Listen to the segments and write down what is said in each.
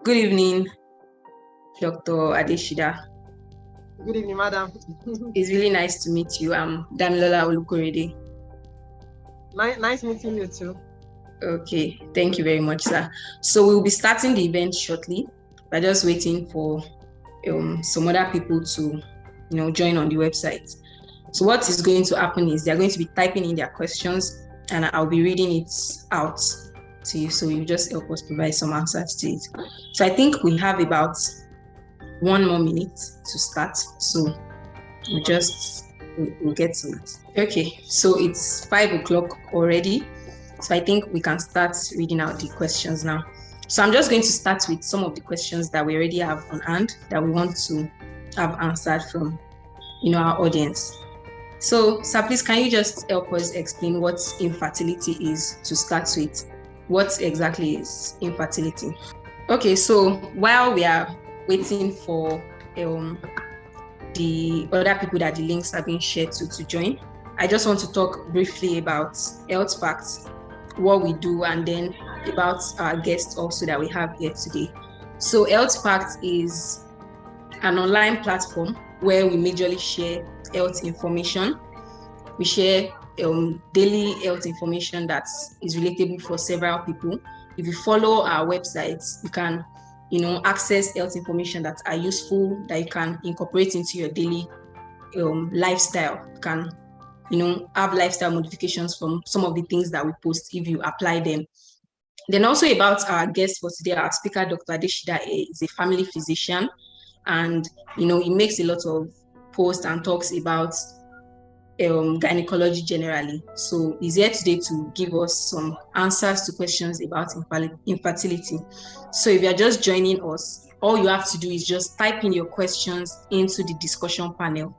Good evening, Dr. Adeshida. Good evening, madam. It's really nice to meet you. I'm Damilola Olukorede. Nice meeting you too. Okay, thank you very much, sir. So we'll be starting the event shortly. We're just waiting for some other people to, join on the website. So what is going to happen is they're going to be typing in their questions, and I'll be reading it out to you. So you just help us provide some answers to it. So I think we have about 1 more minute to start. So we'll get to it. Okay, so it's 5 o'clock already. So I think we can start reading out the questions now. So I'm just going to start with some of the questions that we already have on hand that we want to have answered from, our audience. So, sir, please, can you just help us explain what infertility is to start with? What exactly is infertility? Okay, so while we are waiting for the other people that the links are being shared to join, I just want to talk briefly about Health Facts, what we do, and then about our guests also that we have here today. So Health Facts is an online platform where we majorly share health information. We share daily health information that is relatable for several people. If you follow our website, you can access health information that are useful, that you can incorporate into your daily lifestyle. You can have lifestyle modifications from some of the things that we post if you apply them. Then also about our guest for today, our speaker, Dr. Adeshida, is a family physician, and he makes a lot of posts and talks about gynecology generally. So he's here today to give us some answers to questions about infertility. So if you're just joining us, all you have to do is just type in your questions into the discussion panel.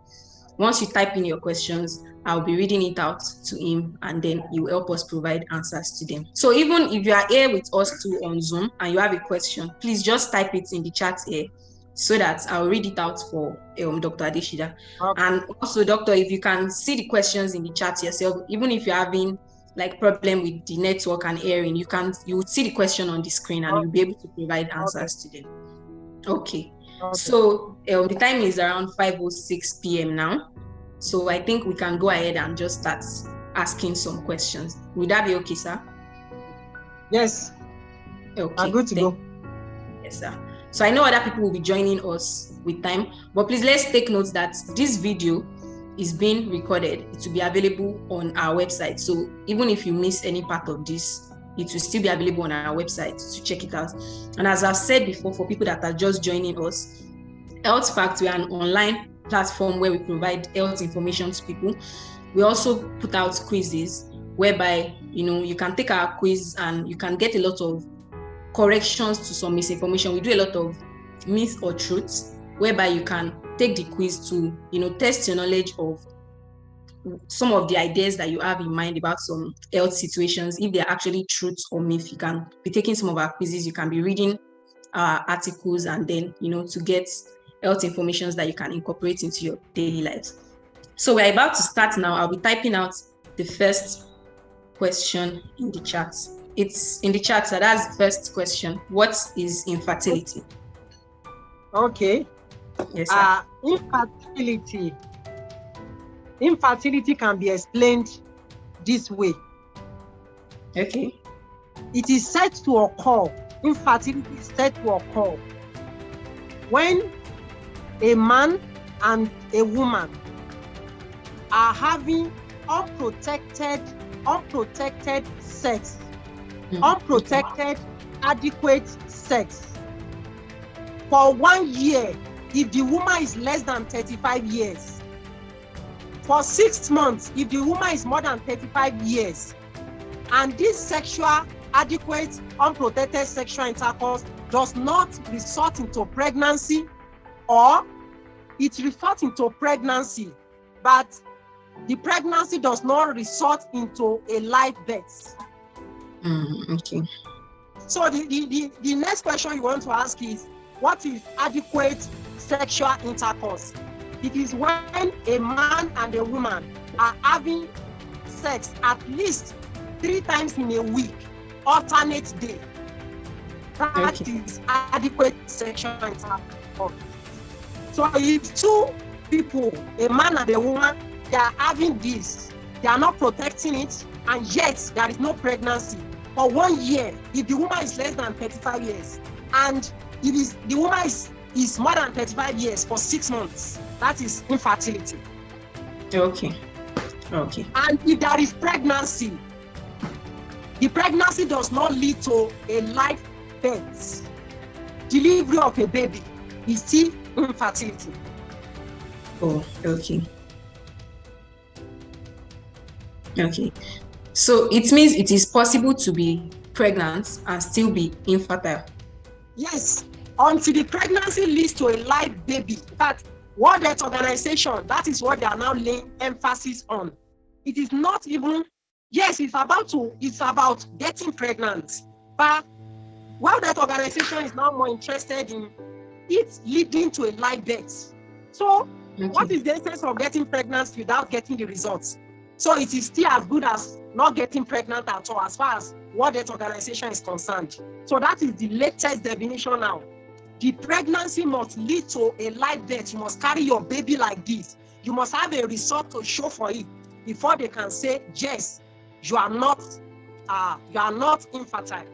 Once you type in your questions, I'll be reading it out to him, and then he will help us provide answers to them. So even if you are here with us too on Zoom and you have a question, please just type it in the chat here so that I'll read it out for Dr. Adeshida. Okay. And also, doctor, if you can see the questions in the chat yourself, even if you're having problem with the network and hearing, you would see the question on the screen and you'll be able to provide answers to them. Okay. So the time is around 5:06 p.m. now. So I think we can go ahead and just start asking some questions. Would that be okay, sir? Yes. Okay. I'm good to go. Yes, sir. So I know other people will be joining us with time, but please let's take note that this video is being recorded. It will be available on our website. So even if you miss any part of this, it will still be available on our website to check it out. And as I've said before, for people that are just joining us, Health Facts, we are an online platform where we provide health information to people. We also put out quizzes whereby, you can take our quiz and you can get a lot of corrections to some misinformation. We do a lot of myths or truths whereby you can take the quiz to, test your knowledge of some of the ideas that you have in mind about some health situations. If they're actually truths or myths, you can be taking some of our quizzes, you can be reading articles, and then, to get health information that you can incorporate into your daily lives. So we're about to start now. I'll be typing out the first question in the chat. It's in the chat, so that's the first question. What is infertility? Okay. Yes, sir. Infertility can be explained this way. Okay. It is said to occur. Infertility is said to occur when a man and a woman are having unprotected sex, unprotected adequate sex for 1 year if the woman is less than 35 years, for 6 months if the woman is more than 35 years, and this sexual adequate unprotected sexual intercourse does not result into pregnancy, or it results into pregnancy, but the pregnancy does not result into a live birth. Okay. So the next question you want to ask is, what is adequate sexual intercourse? It is when a man and a woman are having sex at least 3 times in a week, alternate day. That is adequate sexual intercourse. So if two people, a man and a woman, they are having this, they are not protecting it, and yet there is no pregnancy for 1 year. If the woman is less than 35 years, and the woman is more than 35 years for 6 months, that is infertility. Okay. And if there is pregnancy, the pregnancy does not lead to a live birth, delivery of a baby, is still infertility. Oh, okay. So it means it is possible to be pregnant and still be infertile. Yes, until the pregnancy leads to a live baby. In fact, World Health Organization, that is what they are now laying emphasis on. It is not even, yes, it's about getting pregnant, but World Health Organization is now more interested in it leading to a live birth. So what is the essence of getting pregnant without getting the results? So it is still as good as not getting pregnant at all, as far as World Health Organization is concerned. So that is the latest definition now. The pregnancy must lead to a live birth. You must carry your baby like this. You must have a result to show for it before they can say, yes, you are not infertile.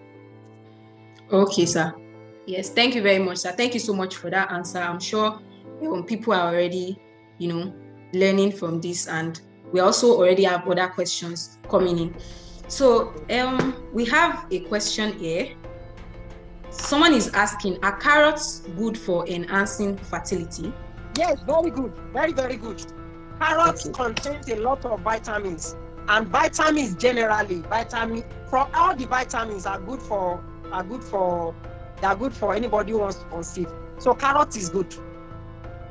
Okay, sir. Yes, thank you very much, sir. Thank you so much for that answer. I'm sure people are already, learning from this, and we also already have other questions coming in. So we have a question here. Someone is asking, are carrots good for enhancing fertility? Yes, very good. Very, very good. Carrots contains a lot of vitamins, and vitamins generally, from all the vitamins are good for anybody who wants to conceive. So carrot is good.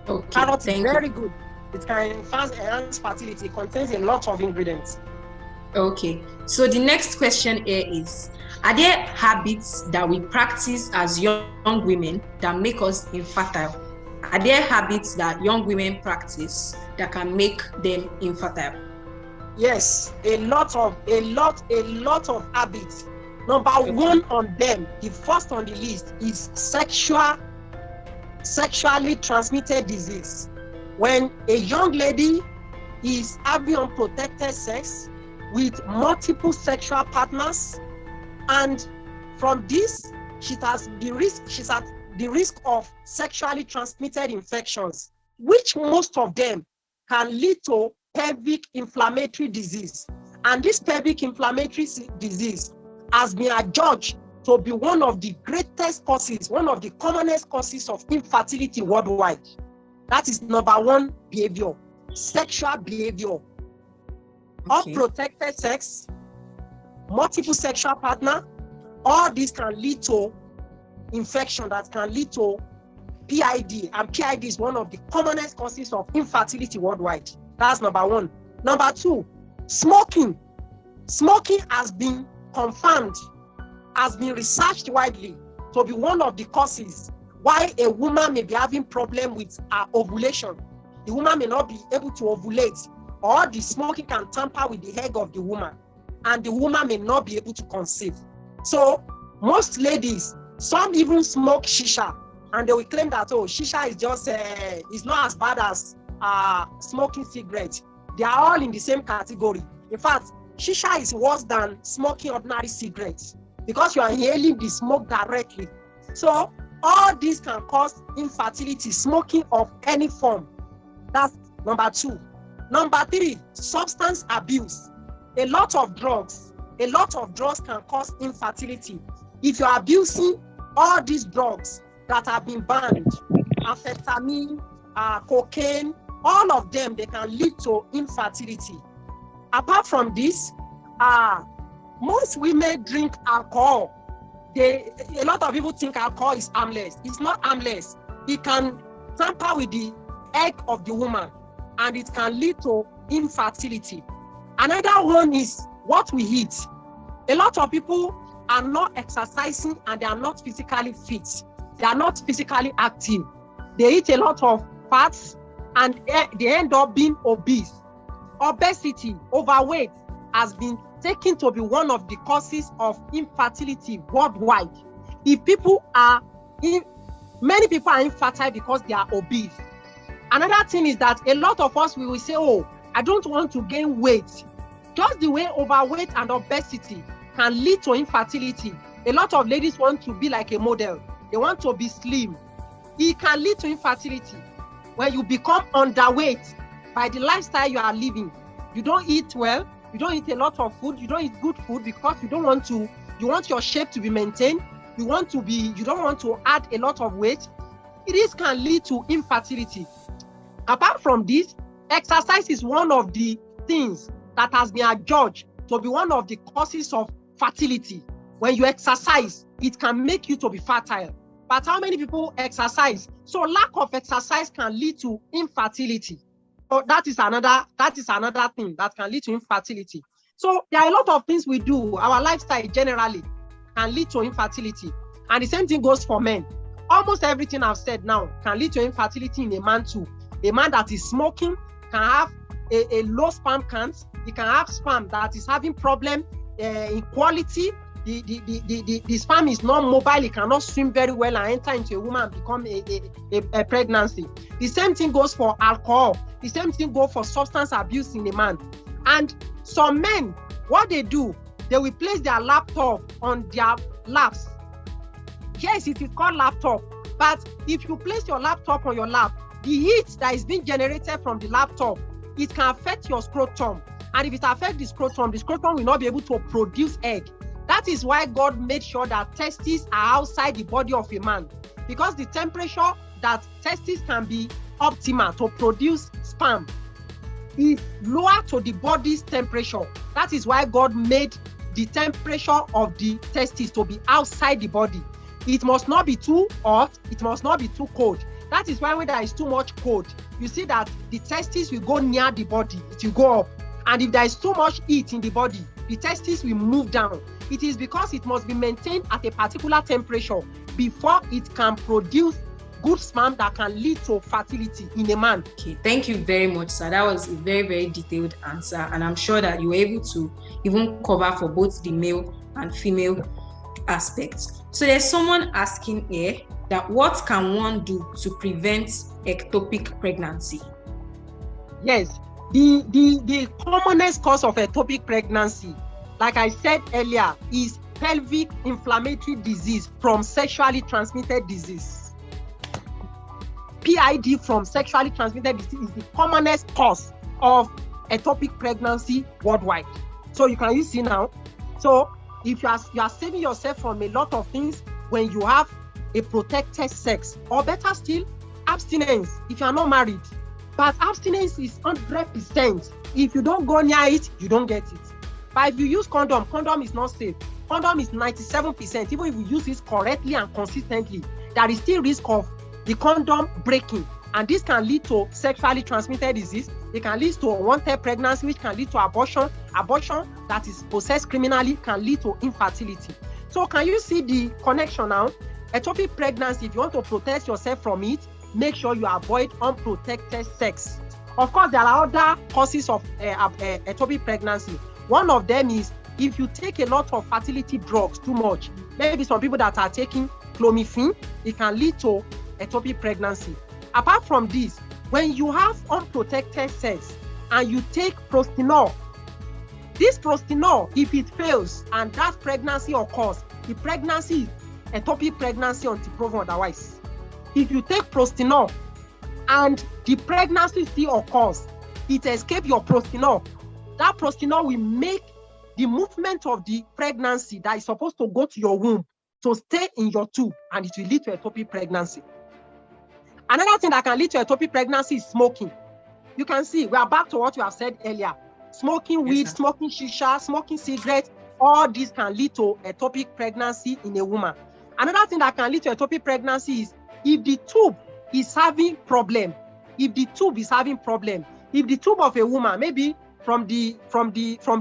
Okay, carrot is very good. It can enhance fertility. It contains a lot of ingredients. Okay. So the next question here is, are there habits that we practice as young women that make us infertile? Are there habits that young women practice that can make them infertile? Yes, a lot of habits. Number one on them, the first on the list is sexually transmitted disease. When a young lady is having unprotected sex with multiple sexual partners, and from this she's at the risk of sexually transmitted infections, which most of them can lead to pelvic inflammatory disease. And this pelvic inflammatory disease has been adjudged to be one of the greatest causes, one of the commonest causes of infertility worldwide. That is number one behavior, sexual behavior. Unprotected sex, multiple sexual partner, all this can lead to infection that can lead to PID, and PID is one of the commonest causes of infertility worldwide. That's number one. Number two, smoking. Smoking has been confirmed, has been researched widely to be one of the causes why a woman may be having problem with her ovulation. The woman may not be able to ovulate, or the smoking can tamper with the egg of the woman, and the woman may not be able to conceive. So most ladies, some even smoke shisha, and they will claim that, shisha is just it's not as bad as smoking cigarettes. They are all in the same category. In fact, shisha is worse than smoking ordinary cigarettes because you are inhaling the smoke directly. So all this can cause infertility, smoking of any form. That's number two. Number three, substance abuse. A lot of drugs can cause infertility. If you are abusing all these drugs that have been banned, amphetamine, cocaine, all of them, they can lead to infertility. Apart from this, most women drink alcohol. A lot of people think alcohol is harmless. It's not harmless. It can tamper with the egg of the woman, and it can lead to infertility. Another one is what we eat. A lot of people are not exercising, and they are not physically fit. They are not physically active. They eat a lot of fats, and they end up being obese. Obesity, overweight, has been taken to be one of the causes of infertility worldwide. Many people are infertile because they are obese. Another thing is that a lot of us, we will say, oh, I don't want to gain weight. Just the way overweight and obesity can lead to infertility. A lot of ladies want to be like a model. They want to be slim. It can lead to infertility. When you become underweight by the lifestyle you are living, you don't eat well, you don't eat a lot of food, you don't eat good food because you want your shape to be maintained, you don't want to add a lot of weight. This can lead to infertility. Apart from this, exercise is one of the things that has been adjudged to be one of the causes of fertility. When you exercise, it can make you to be fertile. But how many people exercise? So lack of exercise can lead to infertility. So that is another thing that can lead to infertility. So there are a lot of things we do. Our lifestyle generally can lead to infertility. And the same thing goes for men. Almost everything I've said now can lead to infertility in a man too. A man that is smoking can have a low sperm count. He can have sperm that is having problem in quality. The sperm is not mobile. It cannot swim very well and enter into a woman and become a pregnancy. The same thing goes for alcohol. The same thing goes for substance abuse in a man. And some men, what they do, they will place their laptop on their laps. Yes, it is called laptop. But if you place your laptop on your lap, the heat that is being generated from the laptop, it can affect your scrotum. And if it affects the scrotum will not be able to produce egg. That is why God made sure that testes are outside the body of a man, because the temperature that testes can be optimal to produce sperm is lower to the body's temperature. That is why God made the temperature of the testes to be outside the body. It must not be too hot, it must not be too cold. That is why when there is too much cold, you see that the testes will go near the body, it will go up. And if there is too much heat in the body, the testes will move down. It is because it must be maintained at a particular temperature before it can produce good sperm that can lead to fertility in a man. Okay, thank you very much, sir. That was a very, very detailed answer. And I'm sure that you were able to even cover for both the male and female aspects. So there's someone asking here that what can one do to prevent ectopic pregnancy? Yes, the commonest cause of ectopic pregnancy, like I said earlier, is pelvic inflammatory disease from sexually transmitted disease. PID from sexually transmitted disease is the commonest cause of ectopic pregnancy worldwide. So you can see now. So if you are saving yourself from a lot of things when you have a protected sex, or better still, abstinence if you are not married. But abstinence is 100%. If you don't go near it, you don't get it. But if you use condom is not safe. Condom is 97%. Even if you use it correctly and consistently, there is still risk of the condom breaking. And this can lead to sexually transmitted disease. It can lead to unwanted pregnancy, which can lead to abortion. Abortion that is possessed criminally can lead to infertility. So can you see the connection now? Ectopic pregnancy, if you want to protect yourself from it, make sure you avoid unprotected sex. Of course, there are other causes of ectopic pregnancy. One of them is if you take a lot of fertility drugs too much. Maybe some people that are taking clomiphene, it can lead to ectopic pregnancy. Apart from this, when you have unprotected sex and you take prostanol, this prostanol, if it fails and that pregnancy occurs, the pregnancy is ectopic pregnancy until proven otherwise. If you take prostanol and the pregnancy still occurs, it escapes your prostanol. That prostanol will make the movement of the pregnancy that is supposed to go to your womb to stay in your tube, and it will lead to ectopic pregnancy. Another thing that can lead to ectopic pregnancy is smoking. You can see, we are back to what we have said earlier. Smoking weed, smoking shisha, smoking cigarettes, all these can lead to ectopic pregnancy in a woman. Another thing that can lead to ectopic pregnancy is if the tube is having problem. If the tube of a woman, maybe from the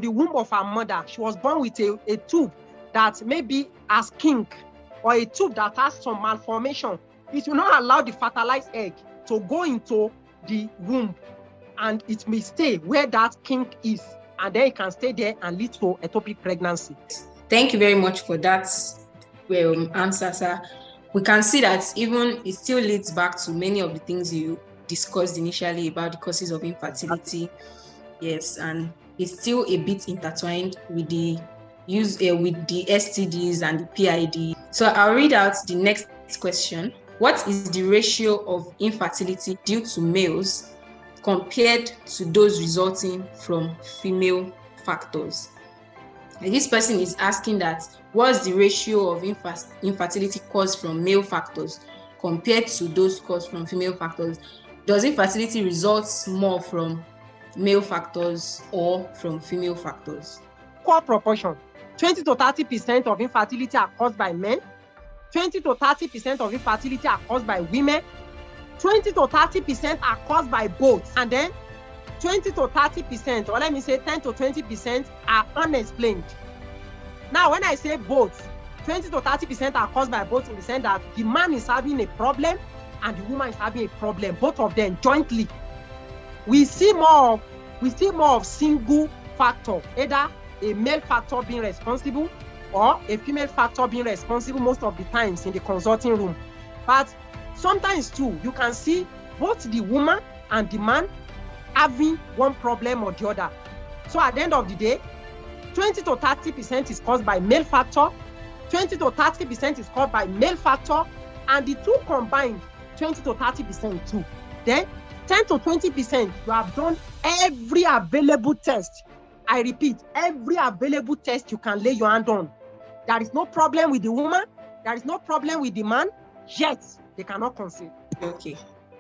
womb of her mother, she was born with a tube that maybe has kink, or a tube that has some malformation, it will not allow the fertilized egg to go into the womb, and it may stay where that kink is, and then it can stay there and lead to ectopic pregnancy. Thank you very much for that answer, sir. We can see that even it still leads back to many of the things you discussed initially about the causes of infertility. Yes, and it's still a bit intertwined with the with the STDs and the PID. So I'll read out the next question. What is the ratio of infertility due to males compared to those resulting from female factors? And this person is asking that what's the ratio of infertility caused from male factors compared to those caused from female factors? Does infertility result more from male factors or from female factors? Equal proportion. 20 to 30% of infertility are caused by men. 20 to 30% of infertility are caused by women. 20 to 30% are caused by both. And then 20 to 30%, or let me say 10 to 20% are unexplained. Now, when I say both, 20 to 30% are caused by both in the sense that the man is having a problem and the woman is having a problem, both of them jointly. We see more of single factor, either a male factor being responsible or a female factor being responsible most of the times in the consulting room. But sometimes too, you can see both the woman and the man having one problem or the other. So at the end of the day, 20 to 30% is caused by male factor, 20 to 30% is caused by male factor, and the two combined, 20 to 30% too. Then 10 to 20%, you have done every available test. I repeat, every available test you can lay your hand on. There is no problem with the woman, there is no problem with the man, yet they cannot conceive. Okay,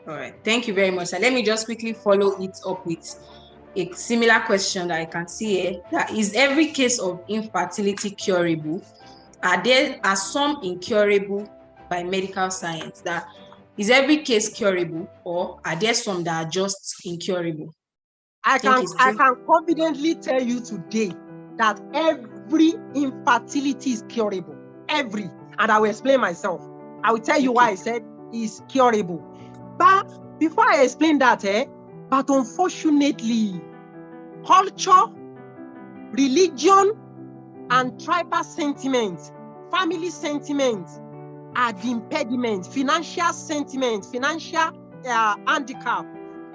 all right. Thank you very much. So let me just quickly follow it up with a similar question that I can see here. That is every case of infertility curable? Are some incurable by medical science? That is every case curable, or are there some that are just incurable? I can confidently tell you today that every infertility is curable. Every. And I will explain myself. I will tell you why I said is curable. But before I explain that, but unfortunately, culture, religion, and tribal sentiment, family sentiment are the impediment. Financial sentiment, financial handicap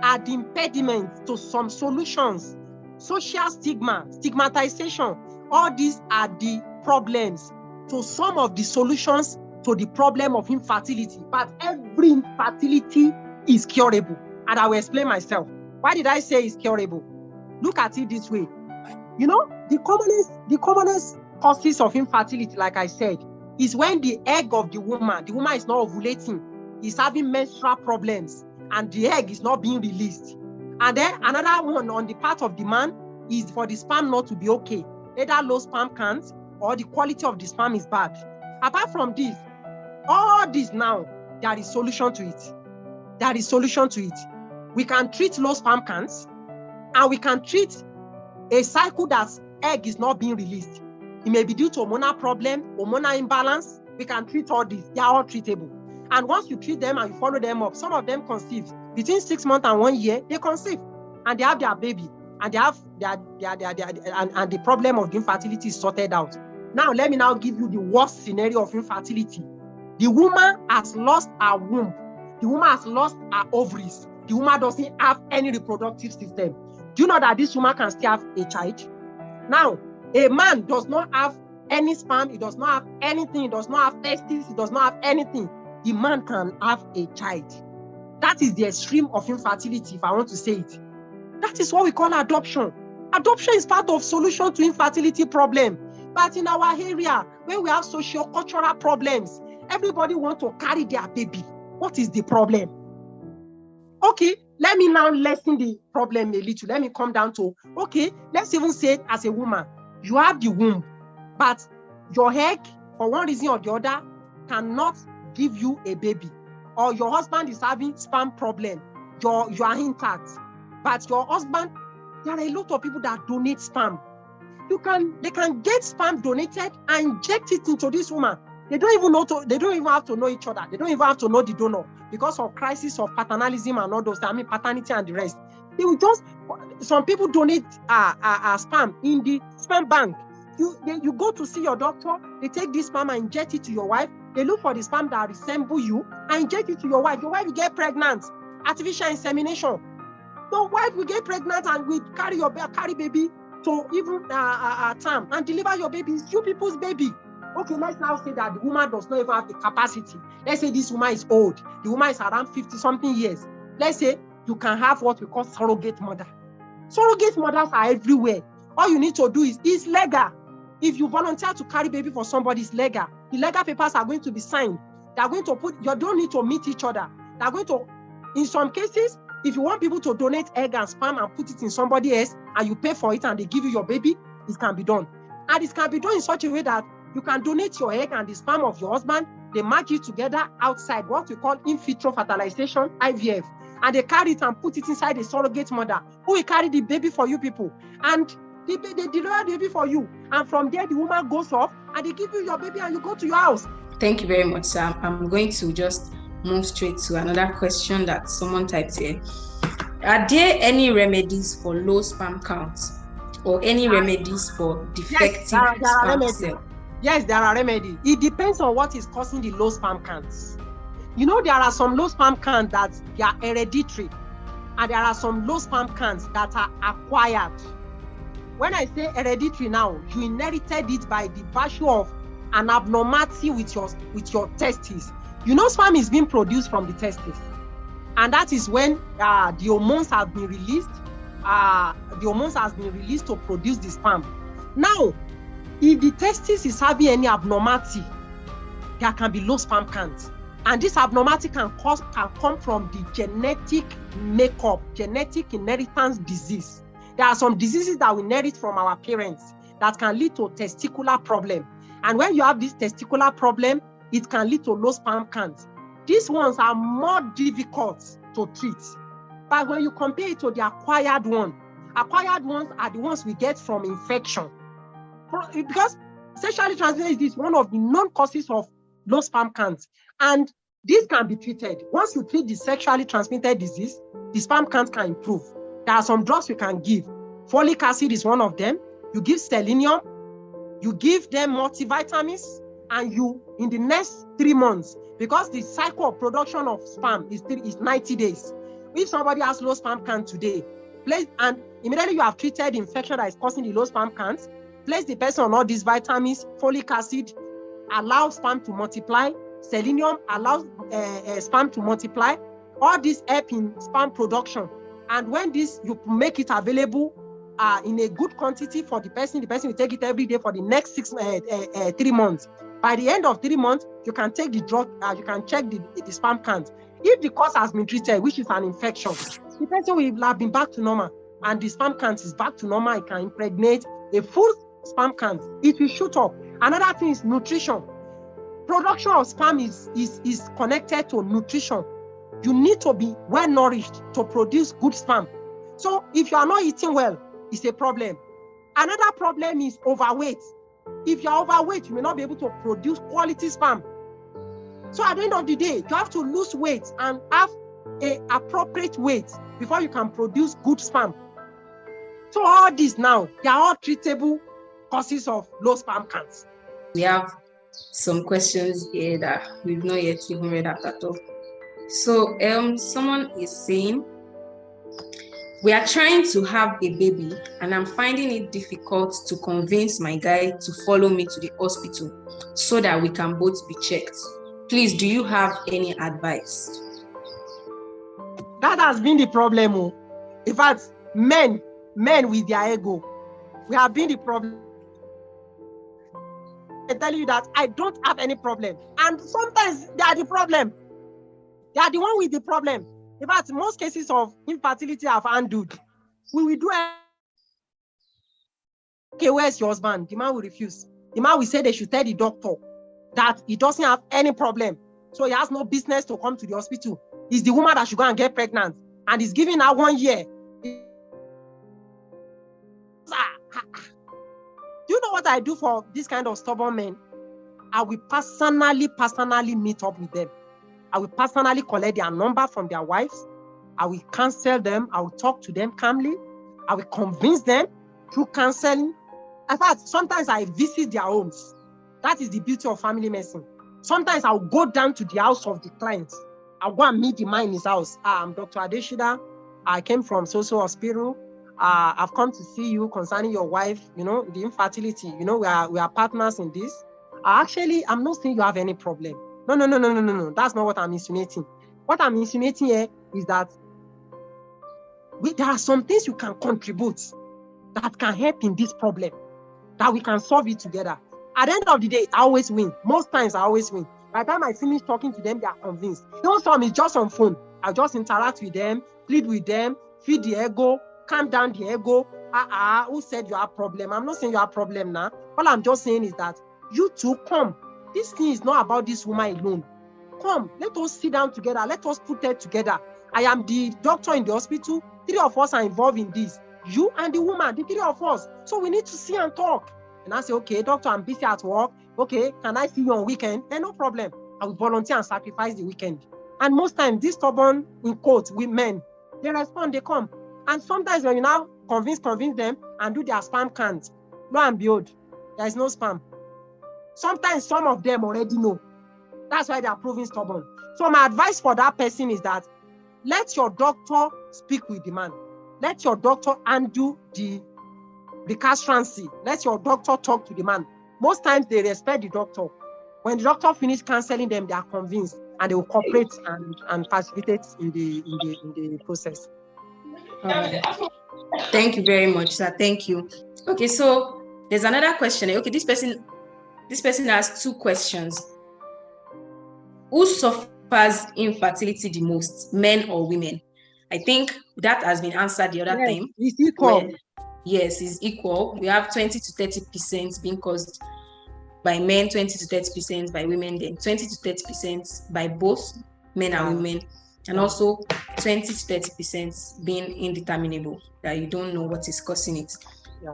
are the impediment to some solutions. Social stigma, stigmatization, all these are the problems to some of the solutions to the problem of infertility. But every infertility is curable. And I will explain myself. Why did I say it's curable? Look at it this way. You know, the commonest causes of infertility, like I said, is when the egg of the woman is not ovulating, is having menstrual problems, and the egg is not being released. And then another one on the part of the man is for the sperm not to be okay. Either low sperm count or the quality of the sperm is bad. Apart from this, all this now, there is solution to it. There is solution to it. We can treat low sperm counts, and we can treat a cycle that egg is not being released. It may be due to hormonal problem, hormonal imbalance. We can treat all this. They are all treatable. And once you treat them and you follow them up, some of them conceive. Between 6 months and 1 year, they conceive. And they have their baby. And they have and the problem of the infertility is sorted out. Now, let me now give you the worst scenario of infertility. The woman has lost her womb. The woman has lost her ovaries. The woman doesn't have any reproductive system. Do you know that this woman can still have a child? Now, a man does not have any sperm. He does not have anything. He does not have testes. He does not have anything. The man can have a child. That is the extreme of infertility, if I want to say it. That is what we call adoption. Adoption is part of solution to infertility problem. But in our area, where we have socio-cultural problems, everybody wants to carry their baby. What is the problem? Okay, let me now lessen the problem a little. Let me come down to, okay, let's even say it as a woman. You have the womb, but your egg, for one reason or the other, cannot give you a baby. Or your husband is having sperm problem. You are intact. But your husband, there are a lot of people that donate sperm. They can get sperm donated and inject it into this woman. They don't even have to know each other. They don't even have to know the donor because of crisis of paternalism and all those. I mean, paternity and the rest. They will just, some people donate sperm in the sperm bank. You go to see your doctor, they take this sperm and inject it to your wife. They look for the sperm that resemble you and inject it to your wife. Your wife will get pregnant. Artificial insemination. Your wife will get pregnant and will carry baby to even term and deliver your baby. It's you people's baby. Okay, let's now say that the woman does not even have the capacity. Let's say this woman is old. The woman is around 50-something years. Let's say you can have what we call surrogate mother. Surrogate mothers are everywhere. All you need to do is legal. If you volunteer to carry baby for somebody, it's legal. The legal papers are going to be signed. They are going to you don't need to meet each other. They are going to, in some cases, if you want people to donate egg and sperm and put it in somebody else and you pay for it and they give you your baby, it can be done. And it can be done in such a way that you can donate your egg and the sperm of your husband. They match it together outside, what we call in vitro fertilization, IVF. And they carry it and put it inside a surrogate mother who will carry the baby for you people. And they deliver the baby for you. And from there, the woman goes off and they give you your baby and you go to your house. Thank you very much, sir. I'm going to just move straight to another question that someone typed here. Are there any remedies for low sperm counts or any remedies for defective sperm cell? Yes, there are remedies. It depends on what is causing the low sperm counts. You know, there are some low sperm counts that they are hereditary, and there are some low sperm counts that are acquired. When I say hereditary now, you inherited it by the virtue of an abnormality with your testes. You know, sperm is being produced from the testes, and that is when the hormones have been released. The hormones has been released to produce the sperm. Now, if the testis is having any abnormality, there can be low sperm count. And this abnormality can come from the genetic makeup, genetic inheritance disease. There are some diseases that we inherit from our parents that can lead to testicular problem. And when you have this testicular problem, it can lead to low sperm count. These ones are more difficult to treat. But when you compare it to the acquired ones are the ones we get from infection. Because sexually transmitted disease is one of the known causes of low sperm count. And this can be treated. Once you treat the sexually transmitted disease, the sperm count can improve. There are some drugs we can give. Folic acid is one of them. You give selenium, you give them multivitamins, and you, in the next 3 months, because the cycle of production of sperm is 90 days. If somebody has low sperm count today, and immediately you have treated the infection that is causing the low sperm count, place the person on all these vitamins, folic acid allows sperm to multiply, selenium allows sperm to multiply. All this help in sperm production. And when you make it available in a good quantity for the person will take it every day for the next 3 months. By the end of 3 months, you can take the drug, you can check the sperm count. If the cause has been treated, which is an infection, the person will have been back to normal, and the sperm count is back to normal. It can impregnate a full sperm count. It will shoot up. Another thing is nutrition. Production of sperm is connected to nutrition. You need to be well nourished to produce good sperm. So if you are not eating well, it's a problem. Another problem is overweight. If you are overweight, you may not be able to produce quality sperm. So at the end of the day, you have to lose weight and have an appropriate weight before you can produce good sperm. So all these now, they are all treatable causes of low sperm counts. We have some questions here that we've not yet even read out at all. So someone is saying, we are trying to have a baby and I'm finding it difficult to convince my guy to follow me to the hospital so that we can both be checked. Please, do you have any advice? That has been the problem. In fact, men with their ego, we have been the problem. I tell you that I don't have any problem. And sometimes they are the problem. They are the one with the problem. In fact, most cases of infertility I've handled, we will do it. Okay, where's your husband? The man will refuse. The man will say they should tell the doctor that he doesn't have any problem. So he has no business to come to the hospital. It's the woman that should go and get pregnant. And he's giving her 1 year. Do you know what I do for this kind of stubborn men? I will personally meet up with them. I will personally collect their number from their wives. I will counsel them. I will talk to them calmly. I will convince them through counseling. In fact, sometimes I visit their homes. That is the beauty of family medicine. Sometimes I'll go down to the house of the client. I'll go and meet the man in his house. I'm Dr. Adeshida. I came from Social Hospital. I've come to see you concerning your wife, the infertility. We are partners in this. Actually, I'm not saying you have any problem. No. That's not what I'm insinuating. What I'm insinuating here is that there are some things you can contribute that can help in this problem, that we can solve it together. At the end of the day, I always win. Most times I always win. By the time I finish talking to them, they are convinced. Some is just on phone. I'll just interact with them, plead with them, feed the ego, calm down the ego. Who said you have problem? I'm not saying you have problem now. All I'm just saying is that you two come. This thing is not about this woman alone. Come, let us sit down together. Let us put it together. I am the doctor in the hospital. 3 of us are involved in this. You and the woman, the 3 of us. So we need to see and talk. And I say, okay, doctor, I'm busy at work. Okay, can I see you on weekend? No problem. I will volunteer and sacrifice the weekend. And most times, these stubborn, in quotes, women, they respond, they come. And sometimes when you now convince them and do their spam count, lo and behold, there is no spam. Sometimes some of them already know. That's why they are proving stubborn. So my advice for that person is that let your doctor speak with the man. Let your doctor undo the recalcitrancy. Let your doctor talk to the man. Most times they respect the doctor. When the doctor finishes counseling them, they are convinced and they will cooperate and facilitate in the process. Thank you very much, sir. Thank you. Okay, so there's another question. Okay, this person has 2 questions. Who suffers infertility the most, men or women? I think that has been answered the other time. It's equal. Yes, it's equal. We have 20 to 30% being caused by men, 20 to 30% by women, then 20 to 30% by both men and women, and also 20 to 30% being indeterminable, that you don't know what is causing it. Yeah.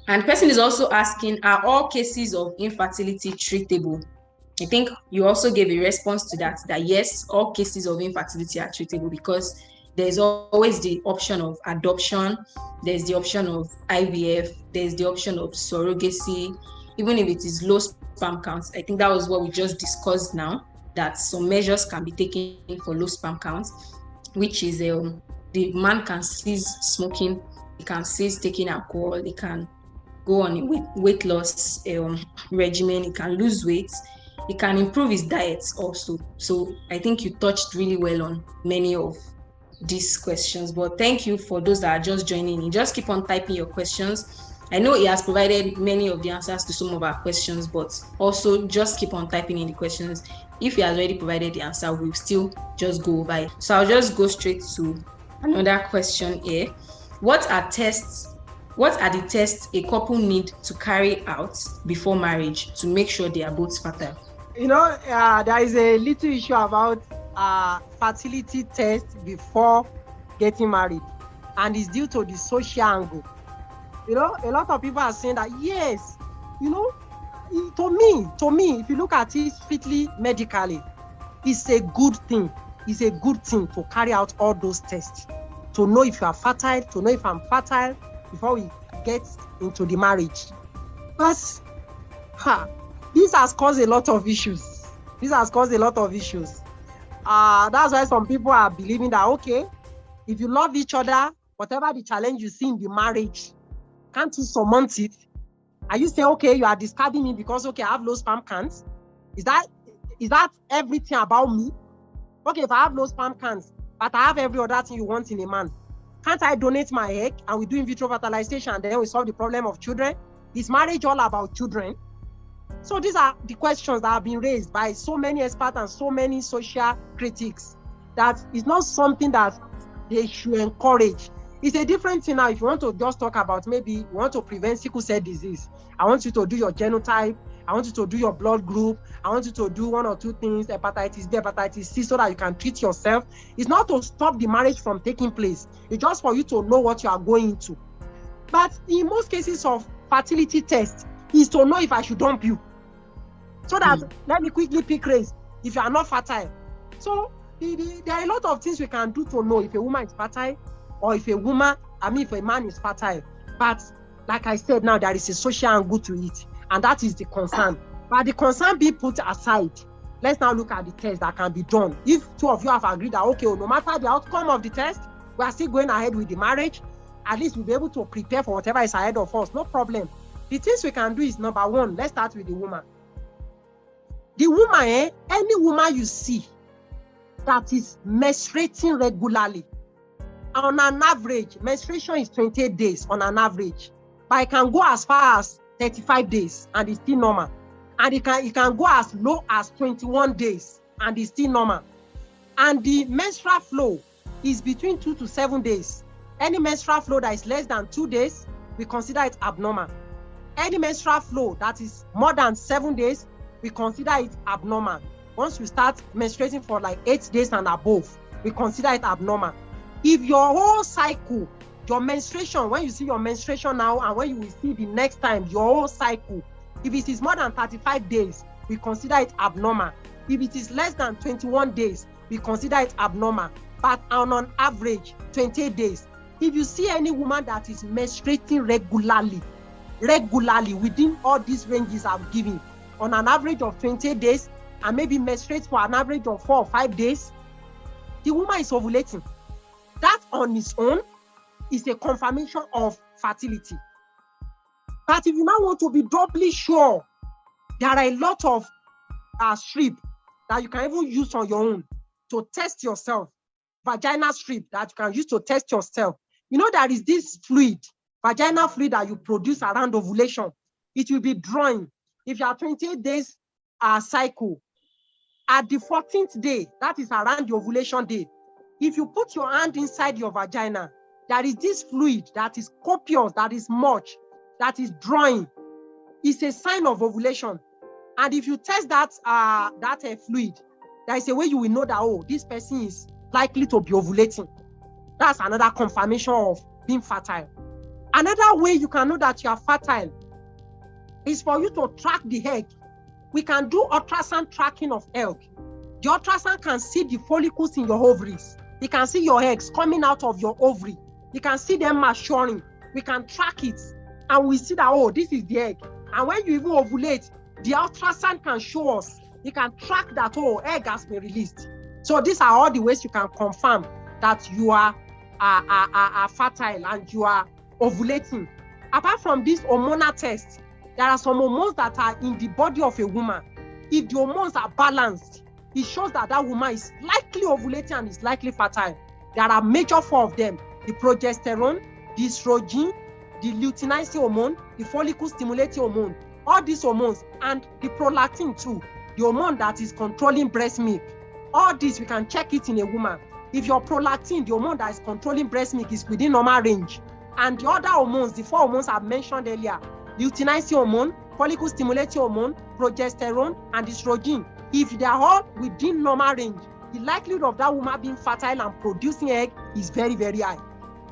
And the person is also asking, are all cases of infertility treatable? I think you also gave a response to that yes, all cases of infertility are treatable, because there's always the option of adoption, there's the option of IVF, there's the option of surrogacy, even if it is low sperm counts. I think that was what we just discussed now, that some measures can be taken for low sperm counts, which is the man can cease smoking, he can cease taking alcohol, he can go on a weight loss regimen, he can lose weight, he can improve his diet also. So I think you touched really well on many of these questions, but thank you for those that are just joining in. Just keep on typing your questions. I know he has provided many of the answers to some of our questions, but also just keep on typing in the questions. If he has already provided the answer, we'll still just go over it. So I'll just go straight to another question here. What are the tests a couple need to carry out before marriage to make sure they are both fertile? There is a little issue about fertility test before getting married, and it's due to the social angle. A lot of people are saying that yes, to me, if you look at it strictly medically, it's a good thing. It's a good thing to carry out all those tests to know if you are fertile, to know if I'm fertile before we get into the marriage. But this has caused a lot of issues. That's why some people are believing that, okay, if you love each other, whatever the challenge you see in the marriage, can't you surmount it? Are you saying, okay, you are discarding me because, okay, I have low sperm counts? Is that everything about me? Okay, if I have low sperm counts, but I have every other thing you want in a man, can't I donate my egg and we do in vitro fertilization and then we solve the problem of children? Is marriage all about children? So these are the questions that have been raised by so many experts and so many social critics, that is not something that they should encourage. It's a different thing now. If you want to just talk about, maybe you want to prevent sickle cell disease, I want you to do your genotype, I want you to do your blood group, I want you to do 1 or 2 things, hepatitis B, hepatitis C, so that you can treat yourself. It's not to stop the marriage from taking place. It's just for you to know what you are going into. But in most cases of fertility test, is to know if I should dump you. So that, let me quickly pick race, if you are not fertile. So there are a lot of things we can do to know if a woman is fertile, or if a man is fertile. But like I said now, there is a social angle to it, and that is the concern. But the concern be put aside. Let's now look at the test that can be done. If two of you have agreed that, okay, no matter the outcome of the test, we are still going ahead with the marriage, at least we'll be able to prepare for whatever is ahead of us. No problem. The things we can do is, number one, let's start with the woman. The woman, any woman you see that is menstruating regularly, on an average, menstruation is 28 days on an average, but it can go as far as 35 days and it's still normal. And it can go as low as 21 days and it's still normal. And the menstrual flow is between 2 to 7 days. Any menstrual flow that is less than 2 days, we consider it abnormal. Any menstrual flow that is more than 7 days, we consider it abnormal. Once we start menstruating for like 8 days and above, we consider it abnormal. If your whole cycle, your menstruation, when you see your menstruation now and when you will see the next time, your whole cycle, if it is more than 35 days, we consider it abnormal. If it is less than 21 days, we consider it abnormal. But on average, 28 days. If you see any woman that is menstruating regularly within all these ranges I've given, on an average of 28 days, and maybe menstruates for an average of 4 or 5 days, the woman is ovulating. That on its own is a confirmation of fertility. But if you now want to be doubly sure, there are a lot of strip that you can even use on your own to test yourself. Vaginal strip that you can use to test yourself. You know, there is this fluid, vaginal fluid that you produce around ovulation. It will be drawing. If you are 28 days cycle, at the 14th day, that is around the ovulation day, if you put your hand inside your vagina, there is this fluid that is copious, that is much, that is drawing. It's a sign of ovulation. And if you test that fluid, there is a way you will know that, oh, this person is likely to be ovulating. That's another confirmation of being fertile. Another way you can know that you are fertile is for you to track the egg. We can do ultrasound tracking of egg. The ultrasound can see the follicles in your ovaries. You can see your eggs coming out of your ovary. You can see them maturing. We can track it and we see that, oh, this is the egg. And when you even ovulate, the ultrasound can show us. You can track that, oh, egg has been released. So these are all the ways you can confirm that you are fertile and you are ovulating. Apart from this hormonal test, there are some hormones that are in the body of a woman. If the hormones are balanced, it shows that that woman is likely ovulating and is likely fertile. There are major 4 of them: the progesterone, the estrogen, the luteinizing hormone, the follicle stimulating hormone, all these hormones, and the prolactin too, the hormone that is controlling breast milk. All this, we can check it in a woman. If your prolactin, the hormone that is controlling breast milk, is within normal range, and the other hormones, the 4 hormones I've mentioned earlier, luteinizing hormone, follicle stimulating hormone, progesterone, and estrogen, if they are all within normal range, the likelihood of that woman being fertile and producing egg is very, very high.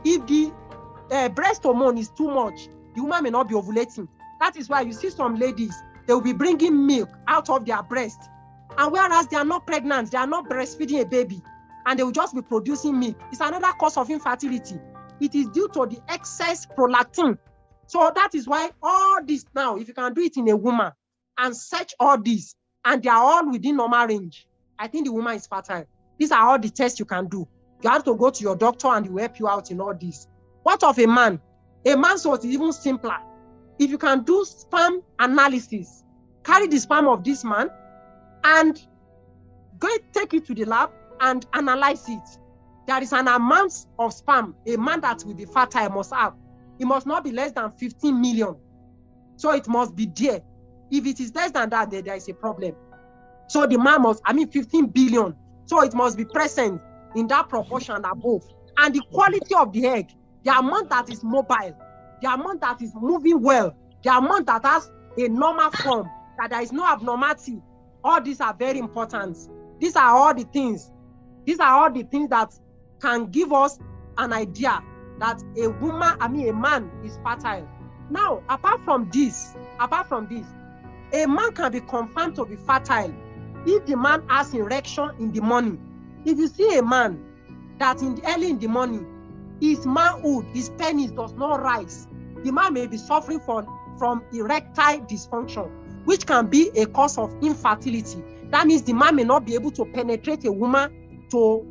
If the breast hormone is too much, the woman may not be ovulating. That is why you see some ladies, they will be bringing milk out of their breast, and whereas they are not pregnant, they are not breastfeeding a baby, and they will just be producing milk. It's another cause of infertility. It is due to the excess prolactin. So that is why all this now, if you can do it in a woman and search all these, and they are all within normal range, I think the woman is fertile. These are all the tests you can do. You have to go to your doctor and he will help you out in all this. What of a man? A man's was even simpler. If you can do sperm analysis, carry the sperm of this man and go take it to the lab and analyze it. There is an amount of sperm a man that will be fertile must have. It must not be less than 15 million. So it must be there. If it is less than that, there is a problem. So the man must, 15 billion. So it must be present in that proportion above. And the quality of the egg, the amount that is mobile, the amount that is moving well, the amount that has a normal form, that there is no abnormality, all these are very important. These are all the things. These are all the things that can give us an idea that a man is fertile. Now, apart from this, a man can be confirmed to be fertile if the man has erection in the morning. If you see a man that early in the morning, his manhood, his penis does not rise, the man may be suffering from erectile dysfunction, which can be a cause of infertility. That means the man may not be able to penetrate a woman to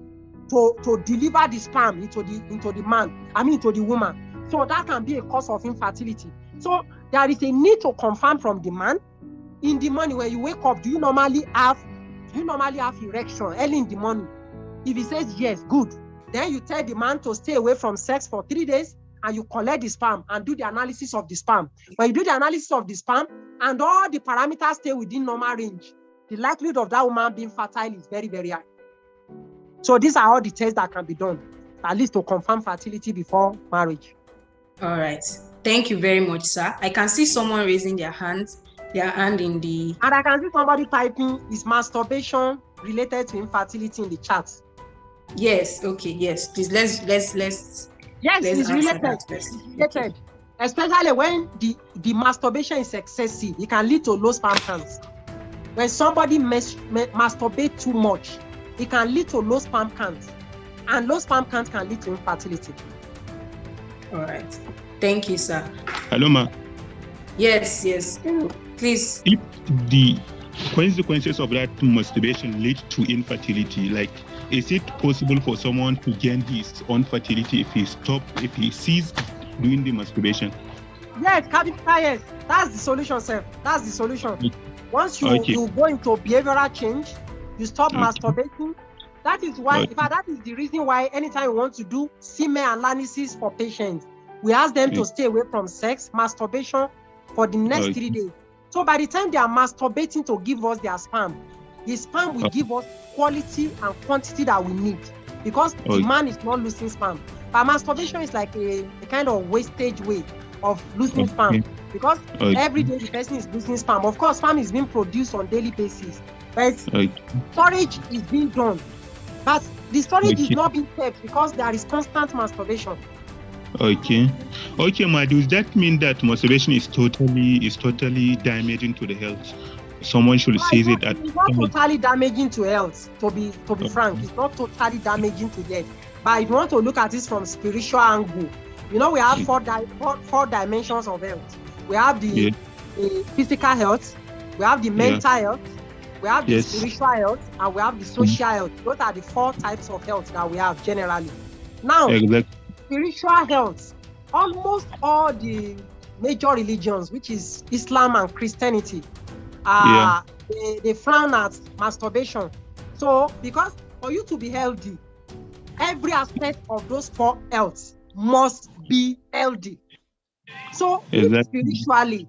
deliver the sperm into the woman. So that can be a cause of infertility. So there is a need to confirm from the man. In the morning when you wake up, do you normally have erection early in the morning? If he says yes, good. Then you tell the man to stay away from sex for 3 days, and you collect the sperm and do the analysis of the sperm. When you do the analysis of the sperm and all the parameters stay within normal range, the likelihood of that woman being fertile is very, very high. So these are all the tests that can be done, at least to confirm fertility before marriage. All right. Thank you very much, sir. I can see someone raising their hand in the... And I can see somebody typing, is masturbation related to infertility in the chat? Yes, okay, yes. Please, let's yes, it's related. It's related. Okay. Especially when the masturbation is excessive, it can lead to low sperm counts. When somebody masturbates too much, it can lead to low sperm counts. And low sperm counts can lead to infertility. All right. Thank you, sir. Hello, ma. Yes. Please. If the consequences of that masturbation lead to infertility, like, is it possible for someone to gain his own fertility if he ceases doing the masturbation? Yes, yes. That's the solution, sir. That's the solution. Once you go into behavioral change, you stop masturbating. That is why, in fact, that is the reason why anytime we want to do semen analysis for patients, we ask them to stay away from sex, masturbation for the next 3 days. So by the time they are masturbating to give us their sperm, the sperm will give us quality and quantity that we need, because the man is not losing sperm. But masturbation is like a kind of wastage way of losing sperm, because every day the person is losing sperm. Of course, sperm is being produced on daily basis, but storage is being done. But the storage is not being kept because there is constant masturbation. Okay, ma. Does that mean that masturbation is totally damaging to the health? Someone should seize it at. It's not totally damaging to health. To be frank, it's not totally damaging to health. But if you want to look at this from spiritual angle, we have four dimensions of health. We have the physical health, we have the mental health, we have the spiritual health, and we have the social health. Those are the 4 types of health that we have generally. Now, spiritual health, almost all the major religions, which is Islam and Christianity, they frown at masturbation. So, because for you to be healthy, every aspect of those 4 healths must be healthy. So, spiritually,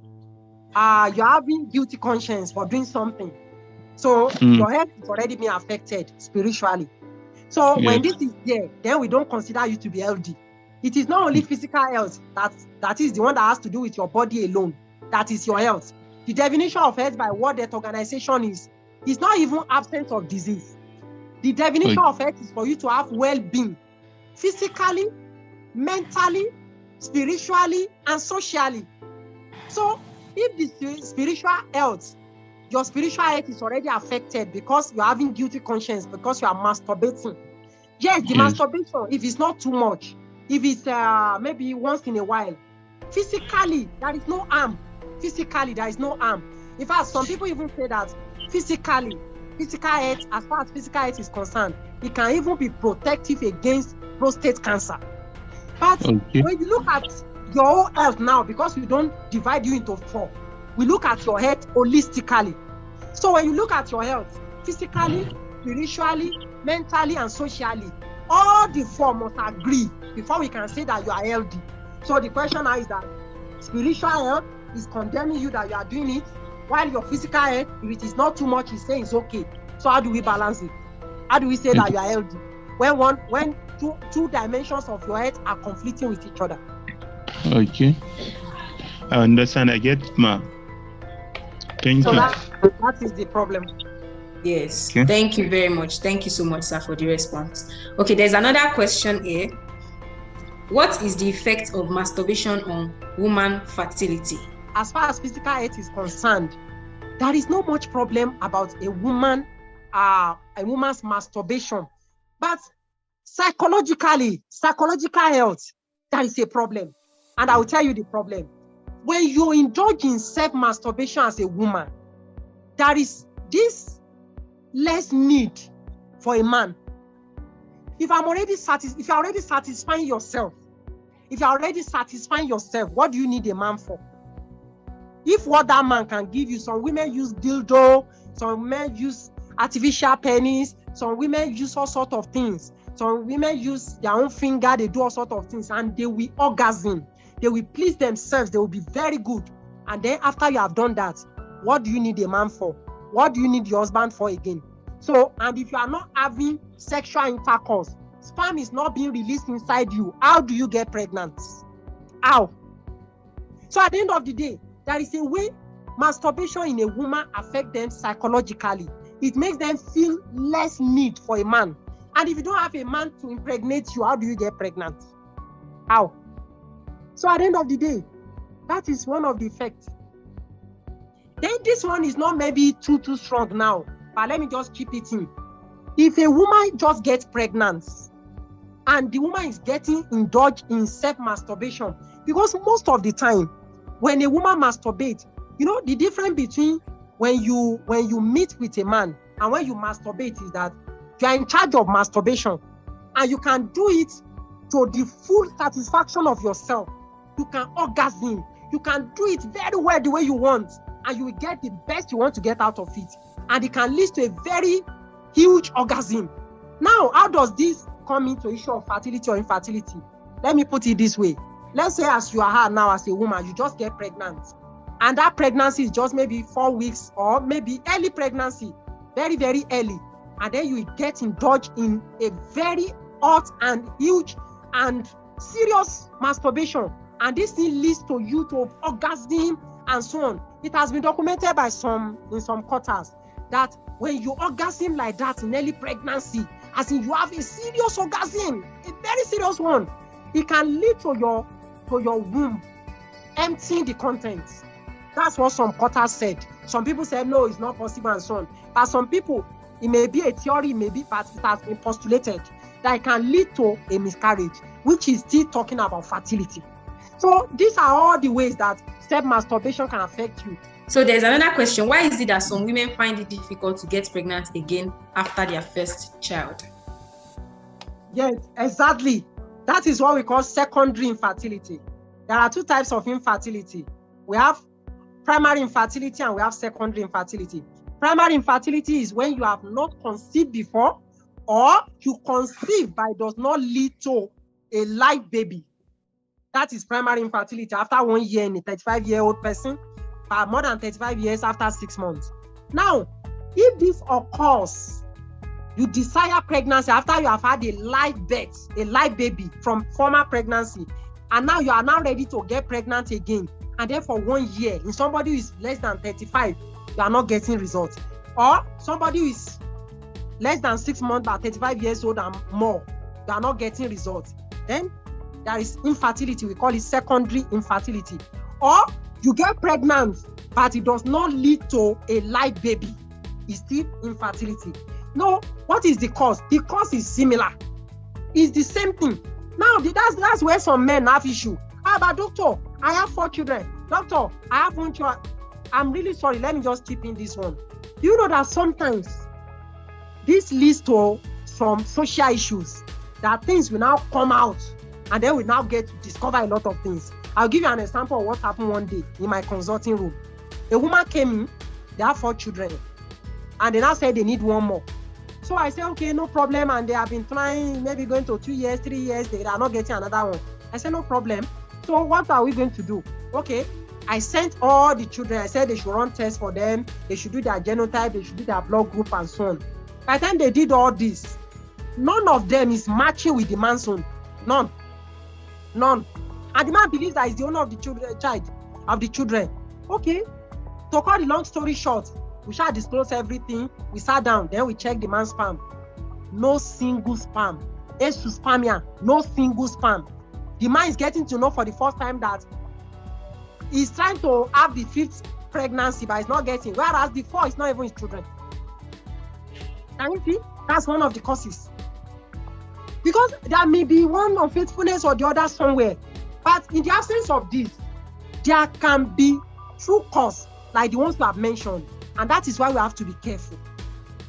you're having guilty conscience for doing something. So, your health is already being affected spiritually. So, when this is there, then we don't consider you to be healthy. It is not only physical health that is the one that has to do with your body alone. That is your health. The definition of health by World Health Organization is not even absence of disease. The definition of health is for you to have well-being, physically, mentally, spiritually, and socially. So, if the spiritual health, your spiritual health is already affected because you're having guilty conscience, because you are masturbating. Yes, the masturbation, if it's not too much, if it's maybe once in a while, physically, there is no harm. Physically, there is no harm. In fact, some people even say that physical health, as far as physical health is concerned, it can even be protective against prostate cancer. But when you look at your whole health now, because we don't divide you into 4, we look at your health holistically. So when you look at your health, physically, spiritually, mentally, and socially, all the 4 must agree before we can say that you are healthy. So the question now is that spiritual health is condemning you that you are doing it, while your physical health, if it is not too much, is saying it's okay. So how do we balance it? How do we say that you are healthy when two dimensions of your health are conflicting with each other? Okay, I understand. I get, ma. Thank you. That is the problem. Yes. Okay. Thank you very much. Thank you so much, sir, for the response. Okay, there's another question here. What is the effect of masturbation on woman fertility? As far as physical health is concerned, there is no much problem about a woman's masturbation. But psychological health, there is a problem. And I will tell you the problem. When you indulge in self-masturbation as a woman, there is this less need for a man. If you're already satisfying yourself, what do you need a man for? If what that man can give you, some women use dildo, some women use artificial penis, some women use all sorts of things. Some women use their own finger, they do all sorts of things, and they will orgasm. They will please themselves, they will be very good. And then after you have done that, what do you need a man for? What do you need your husband for again? So, and if you are not having sexual intercourse, sperm is not being released inside you, how do you get pregnant? How? So at the end of the day, there is a way masturbation in a woman affects them psychologically. It makes them feel less need for a man. And if you don't have a man to impregnate you, how do you get pregnant? How? So at the end of the day, that is one of the effects. Then this one is not maybe too strong now, but let me just keep it in. If a woman just gets pregnant and the woman is getting indulged in self-masturbation, because most of the time when a woman masturbates, you know, the difference between when you meet with a man and when you masturbate is that you are in charge of masturbation and you can do it to the full satisfaction of yourself. You can orgasm. You can do it very well the way you want, and you will get the best you want to get out of it. And it can lead to a very huge orgasm. Now, how does this come into issue of fertility or infertility? Let me put it this way. Let's say as you are now as a woman, you just get pregnant. And that pregnancy is just maybe 4 weeks or maybe early pregnancy, very, very early. And then you get indulged in a very hot and huge and serious masturbation. And this thing leads to you to orgasm and so on. It has been documented by in some quarters that when you orgasm like that in early pregnancy, as in you have a serious orgasm, a very serious one, it can lead to your womb emptying the contents. That's what some quarters said. Some people said no, it's not possible and so on. But some people, it may be a theory, but it has been postulated that it can lead to a miscarriage, which is still talking about fertility. So these are all the ways that self-masturbation can affect you. So there's another question. Why is it that some women find it difficult to get pregnant again after their first child? Yes, exactly. That is what we call secondary infertility. There are two types of infertility. We have primary infertility and we have secondary infertility. Primary infertility is when you have not conceived before, or you conceive but it does not lead to a live baby. That is primary infertility after 1 year in a 35-year-old person, but more than 35 years after 6 months. Now, if this occurs, you desire pregnancy after you have had a live birth, a live baby from former pregnancy, and now you are now ready to get pregnant again, and then for 1 year, in somebody who is less than 35, you are not getting results. Or somebody who is less than 6 months but 35 years old and more, you are not getting results. Then there is infertility, we call it secondary infertility. Or you get pregnant, but it does not lead to a live baby. It's still infertility. No, what is the cause? The cause is similar. It's the same thing. Now, that's where some men have issue. But doctor, I have 4 children. Doctor, I have 1 child. I'm really sorry. Let me just chip in this one. Do you know that sometimes this leads to some social issues, that things will now come out and then we now get to discover a lot of things. I'll give you an example of what happened one day in my consulting room. A woman came in, they have 4 children, and they now said they need 1 more. So I said, okay, no problem. And they have been trying, maybe going to 2 years, 3 years, they are not getting another one. I said, no problem. So what are we going to do? Okay, I sent all the children, I said they should run tests for them, they should do their genotype, they should do their blood group and so on. By the time they did all this, none of them is matching with the man's own. None. And the man believes that he's the owner of the children. Okay, to cut the long story short, we shall disclose everything. We sat down, then we checked the man's sperm. No single sperm. Asuspermia, no single sperm. The man is getting to know for the first time that he's trying to have the 5th pregnancy, but he's not getting. Whereas the 4 is not even his children. Can you see? That's one of the causes. Because there may be one unfaithfulness or the other somewhere. But in the absence of this, there can be true cause like the ones we have mentioned, and that is why we have to be careful.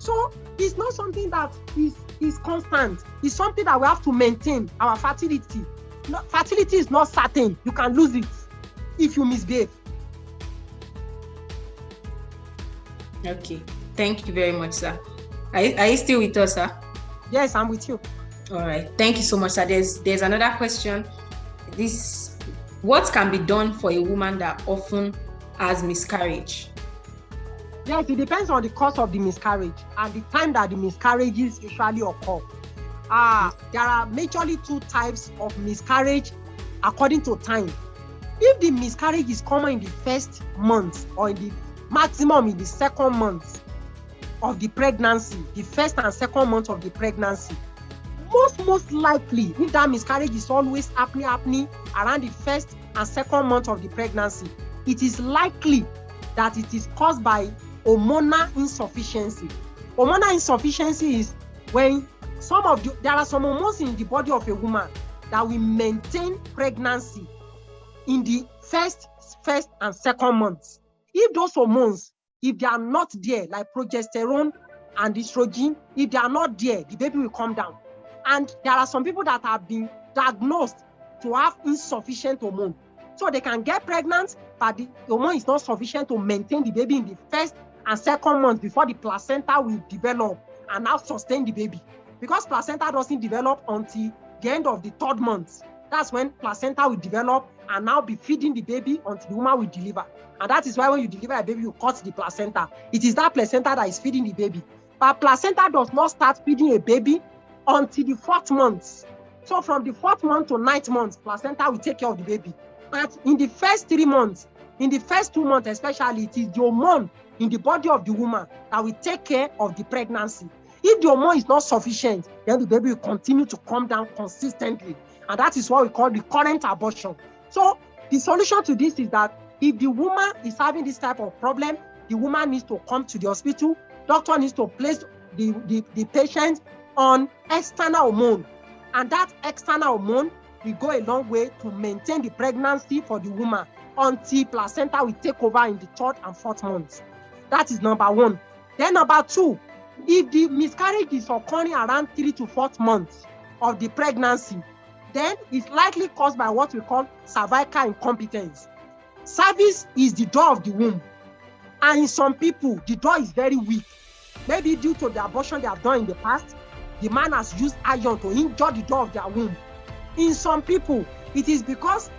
So it's not something that is constant. It's something that we have to maintain our fertility. No, fertility is not certain. You can lose it if you misbehave. Okay, thank you very much, sir. Are you still with us, sir? Yes, I'm with you. All right, thank you so much, sir. There's another question. What can be done for a woman that often has miscarriage? Yes, it depends on the cause of the miscarriage and the time that the miscarriages usually occur. There are majorly two types of miscarriage according to time. If the miscarriage is common in the first month or in the maximum in the second month of the pregnancy, the first and second month of the pregnancy, most likely, if that miscarriage is always happening around the first and second month of the pregnancy, it is likely that it is caused by hormonal insufficiency. Hormonal insufficiency is when there are some hormones in the body of a woman that will maintain pregnancy in the first and second months. If those hormones, if they are not there, like progesterone and estrogen, if they are not there, the baby will come down. And there are some people that have been diagnosed to have insufficient hormone. So they can get pregnant, but the hormone is not sufficient to maintain the baby in the first and second month before the placenta will develop and now sustain the baby. Because placenta doesn't develop until the end of the third month. That's when placenta will develop and now be feeding the baby until the woman will deliver. And that is why when you deliver a baby, you cut the placenta. It is that placenta that is feeding the baby. But placenta does not start feeding a baby until the 4th month. So from the 4th month to 9th month, placenta will take care of the baby. But in the first 3 months, in the first 2 months especially, it is the hormone in the body of the woman that will take care of the pregnancy. If the hormone is not sufficient, then the baby will continue to come down consistently. And that is what we call recurrent abortion. So the solution to this is that if the woman is having this type of problem, the woman needs to come to the hospital. Doctor needs to place the patient on external hormone. And that external hormone will go a long way to maintain the pregnancy for the woman until placenta will take over in the 3rd and 4th months. That is number 1. Then number 2, if the miscarriage is occurring around 3 to 4th months of the pregnancy, then it's likely caused by what we call cervical incompetence. Cervix is the door of the womb. And in some people, the door is very weak. Maybe due to the abortion they have done in the past, the man has used iron to injure the door of their womb. In some people, it is because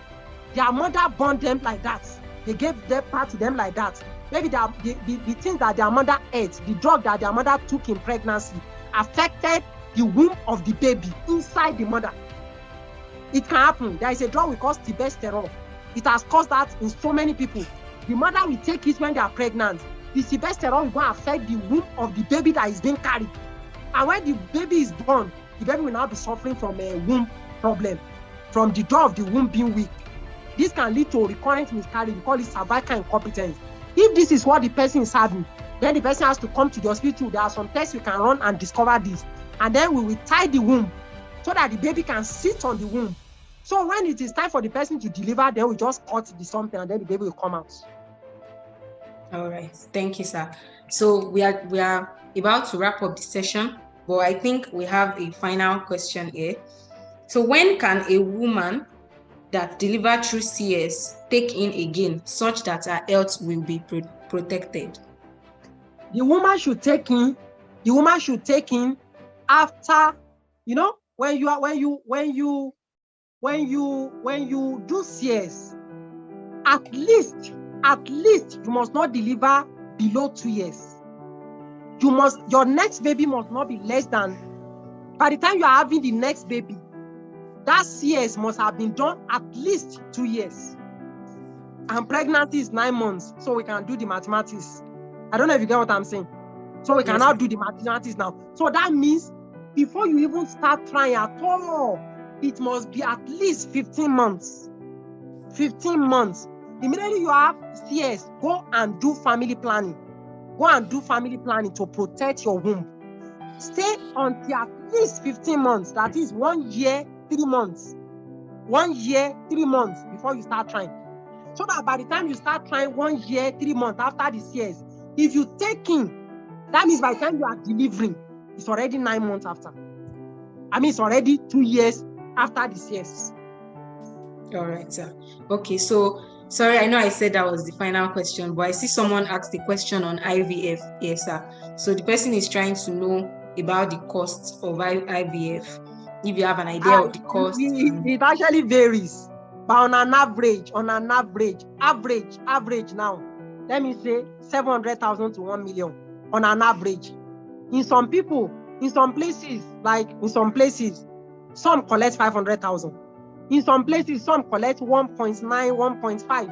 their mother born them like that. They gave their part to them like that. Maybe the things that their mother ate, the drug that their mother took in pregnancy, affected the womb of the baby inside the mother. It can happen. There is a drug we call testosterone. It has caused that in so many people. The mother will take it when they are pregnant. The testosterone will go and affect the womb of the baby that is being carried. And when the baby is born, the baby will now be suffering from a womb problem, from the door of the womb being weak. This can lead to recurrent miscarriage. We call it cervical incompetence. If this is what the person is having, then the person has to come to the hospital. There are some tests we can run and discover this. And then we will tie the womb so that the baby can sit on the womb. So when it is time for the person to deliver, then we just cut the something and then the baby will come out. All right. Thank you, sir. So we are about to wrap up the session, but I think we have a final question here. So when can a woman that delivered through CS take in again such that her health will be protected? The woman should take in after, when you do CS, at least you must not deliver below 2 years. Your next baby must not be less than, by the time you are having the next baby, that CS must have been done at least 2 years. And pregnancy is 9 months, so we can do the mathematics. I don't know if you get what I'm saying. So we can now do the mathematics now. So that means before you even start trying at all, it must be at least 15 months. 15 months. Immediately you have CS, go and do family planning. Go and do family planning to protect your womb. Stay until at least 15 months. That is 1 year, 3 months. 1 year, 3 months before you start trying. So that by the time you start trying 1 year, 3 months after the CS, if you take in, that means by the time you are delivering, it's already 9 months after. I mean, it's already 2 years after the CS. All right, sir. Okay, so sorry, I know I said that was the final question, but I see someone asked a question on IVF. Yes, sir. So the person is trying to know about the costs of IVF. If you have an idea of the cost. It actually varies. But on an average now, let me say 700,000 to 1 million on an average. In some people, in some places, some collect 500,000. In some places, some collect 1.9, 1.5.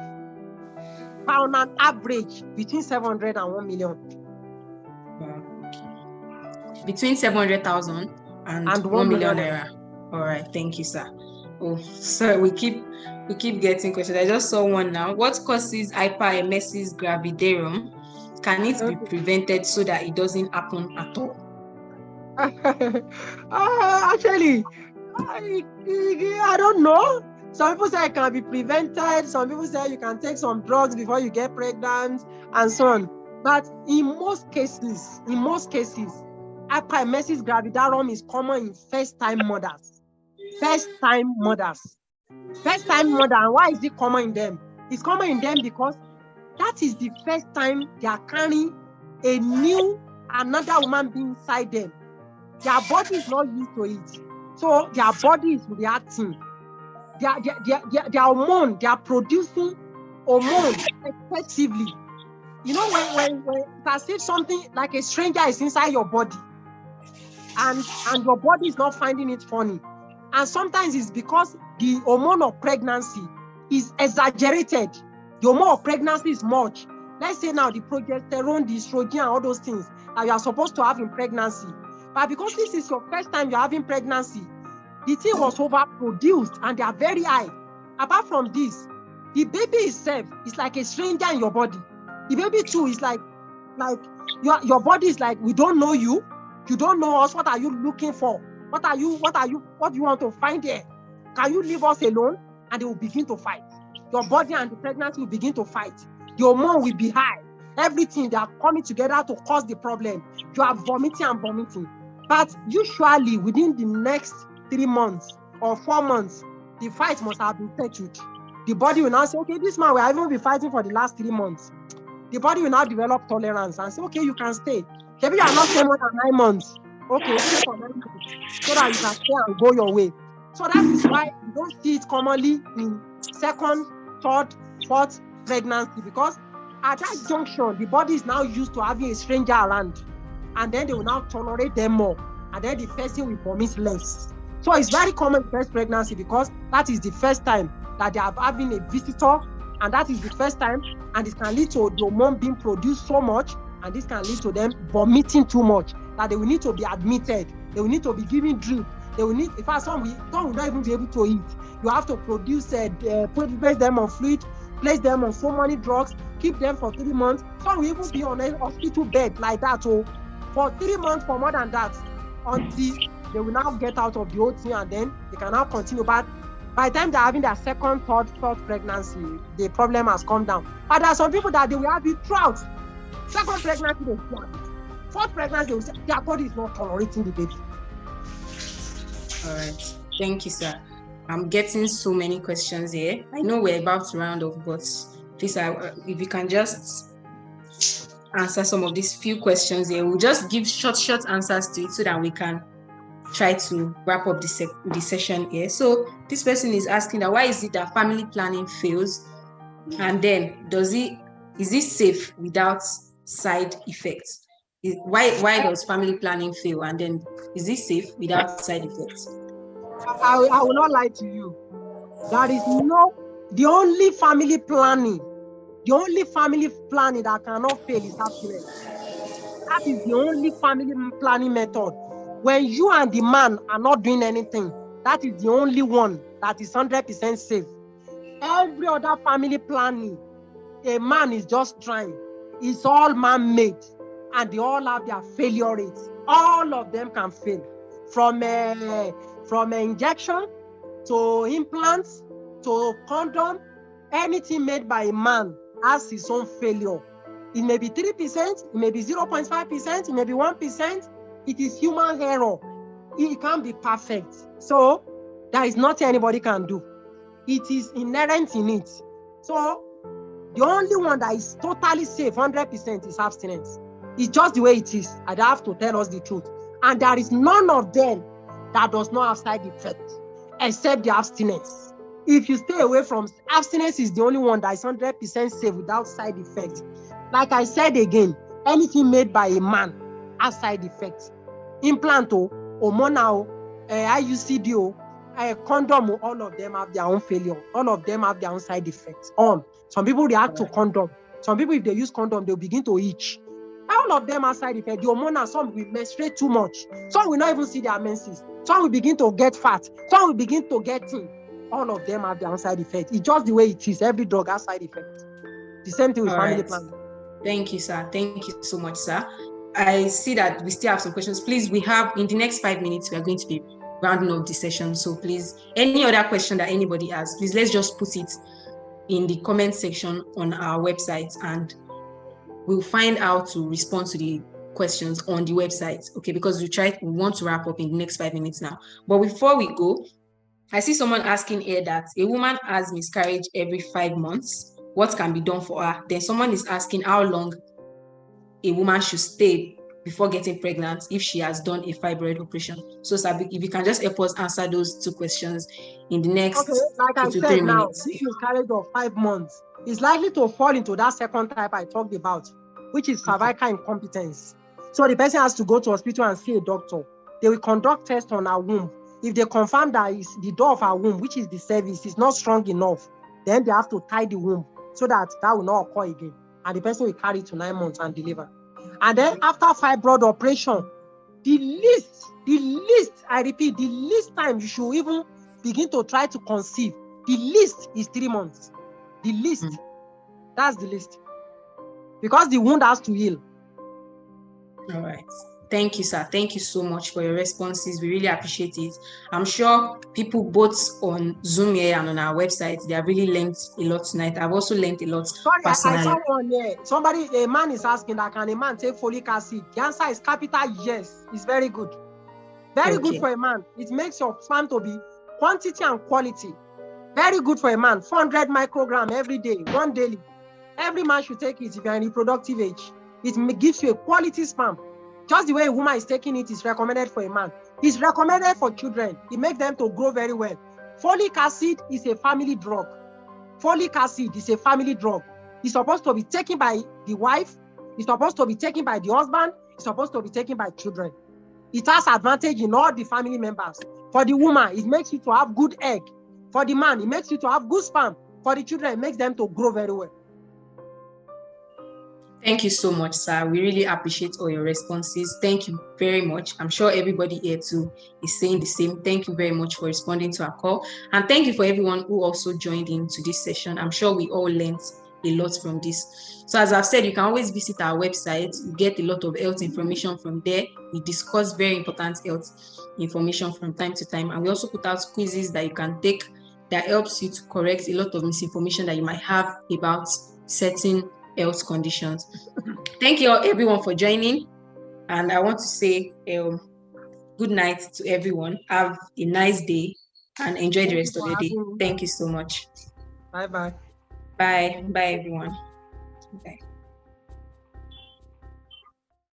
But on an average, between 700 and 1 million. Between 700,000 and 1 million naira. All right, thank you, sir. Oh, sorry, we keep getting questions. I just saw one now. What causes hyperemesis gravidarum? Can it be prevented so that it doesn't happen at all? Actually, I don't know. Some people say it can be prevented. Some people say you can take some drugs before you get pregnant and so on. But in most cases, hyperemesis gravidarum is common in first-time mothers. First-time mothers. And why is it common in them? It's common in them because that is the first time they are carrying another woman being inside them. Their body is not used to it. So their body is reacting. Their hormone, they are producing hormone excessively. You know, when it's as if something like a stranger is inside your body and your body is not finding it funny. And sometimes it's because the hormone of pregnancy is exaggerated. The hormone of pregnancy is much. Let's say now the progesterone, the estrogen, and all those things that you are supposed to have in pregnancy. But because this is your first time you're having pregnancy, the thing was overproduced and they are very high. Apart from this, the baby itself is like a stranger in your body. The baby too is like your body is like, we don't know you. You don't know us. What are you looking for? What do you want to find there? Can you leave us alone? And they will begin to fight. Your body and the pregnancy will begin to fight. The hormone will be high. Everything, they are coming together to cause the problem. You are vomiting. But usually within the next 3 months or 4 months, the fight must have been settled. The body will now say, okay, this man will even be fighting for the last 3 months. The body will now develop tolerance and say, okay, you can stay. Maybe you are not staying more than 9 months. Okay, stay for 9 months so that you can stay and go your way. So that is why you don't see it commonly in second, third, fourth pregnancy, because at that junction, the body is now used to having a stranger around, and then they will now tolerate them more, and then the person will vomit less. So it's very common in first pregnancy because that is the first time that they are having a visitor, and that is the first time, and it can lead to the hormone being produced so much, and this can lead to them vomiting too much, that they will need to be admitted, they will need to be given drip, they will need, in fact, some will not even be able to eat. You have to place them on fluid, place them on so many drugs, keep them for 3 months. Some will even be on a hospital bed like that, or for 3 months, for more than that, until they will now get out of the whole thing, and then they can now continue. But by the time they're having their second, third, fourth pregnancy, the problem has come down. But there are some people that they will have it throughout. Second pregnancy, they will have it. Fourth pregnancy, they will say their body is not tolerating the baby. All right. Thank you, sir. I'm getting so many questions here. I know we're about to round off, but please, if you can just answer some of these few questions here. We'll just give short answers to it so that we can try to wrap up the session here. So this person is asking that why is it that family planning fails? And then is it safe without side effects? Why does family planning fail? And then is it safe without side effects? I will not lie to you. The only family planning that cannot fail is happiness. That is the only family planning method. When you and the man are not doing anything, that is the only one that is 100% safe. Every other family planning, a man is just trying. It's all man-made, and they all have their failure rates. All of them can fail. From injection to implants, to condom, anything made by a man has its own failure. It may be 3%, it may be 0.5%, it may be 1%. It is human error. It can't be perfect. So there is nothing anybody can do. It is inherent in it. So the only one that is totally safe, 100%, is abstinence. It's just the way it is. I have to tell us the truth. And there is none of them that does not have side effects, except the abstinence. If you stay away from abstinence, is the only one that is 100% safe without side effects. Like I said again, anything made by a man has side effects. Implant, hormonal, IUCD, condom, all of them have their own failure. All of them have their own side effects. Some people react to condom. Some people, if they use condom, they'll begin to itch. All of them have side effects. The hormonal, some will menstruate too much. Some will not even see their menses. Some will begin to get fat. Some will begin to get thin. All of them have their own side effects. It's just the way it is. Every drug has side effects. The same thing with family planning. Thank you, sir. Thank you so much, sir. I see that we still have some questions. Please, we have, in the next 5 minutes, we are going to be rounding up the session. So please, any other question that anybody has, please, let's just put it in the comment section on our website, and we'll find out to respond to the questions on the website. Okay, because we want to wrap up in the next 5 minutes now. But before we go, I see someone asking here that a woman has miscarriage every 5 months. What can be done for her? Then someone is asking how long a woman should stay before getting pregnant if she has done a fibroid operation. So, Sabi, if you can just help us answer those two questions in the next 2 to 3 minutes. This miscarriage of 5 months is likely to fall into that second type I talked about, which is cervical incompetence. So the person has to go to hospital and see a doctor. They will conduct tests on her womb. If they confirm that the door of her womb, which is the cervix, is not strong enough, then they have to tie the womb so that will not occur again. And the person will carry to 9 months and deliver. And then after fibroid operation, the least, I repeat, the least time you should even begin to try to conceive, the least is 3 months. The least. That's the least. Because the wound has to heal. All right. Thank you, sir. Thank you so much for your responses. We really appreciate it. I'm sure people both on Zoom here and on our website, they have really learned a lot tonight. I've also learned a lot personally. I saw one here. A man is asking that, can a man take folic acid? The answer is capital yes. It's very good. Very good for a man. It makes your sperm to be quantity and quality. Very good for a man. 400 microgram every day, one daily. Every man should take it if you're in reproductive age. It gives you a quality sperm. Just the way a woman is taking it is recommended for a man. It's recommended for children. It makes them to grow very well. Folic acid is a family drug. Folic acid is a family drug. It's supposed to be taken by the wife. It's supposed to be taken by the husband. It's supposed to be taken by children. It has advantage in all the family members. For the woman, it makes you to have good egg. For the man, it makes you to have good sperm. For the children, it makes them to grow very well. Thank you so much, sir. We really appreciate all your responses. Thank you very much. I'm sure everybody here too is saying the same. Thank you very much for responding to our call. And thank you for everyone who also joined into this session. I'm sure we all learned a lot from this. So as I've said, you can always visit our website. You get a lot of health information from there. We discuss very important health information from time to time. And we also put out quizzes that you can take that helps you to correct a lot of misinformation that you might have about certain health conditions. Thank you all, everyone, for joining, and I want to say good night to everyone. Have a nice day and enjoy the rest of your day. Thank you so much. Bye bye everyone. Bye.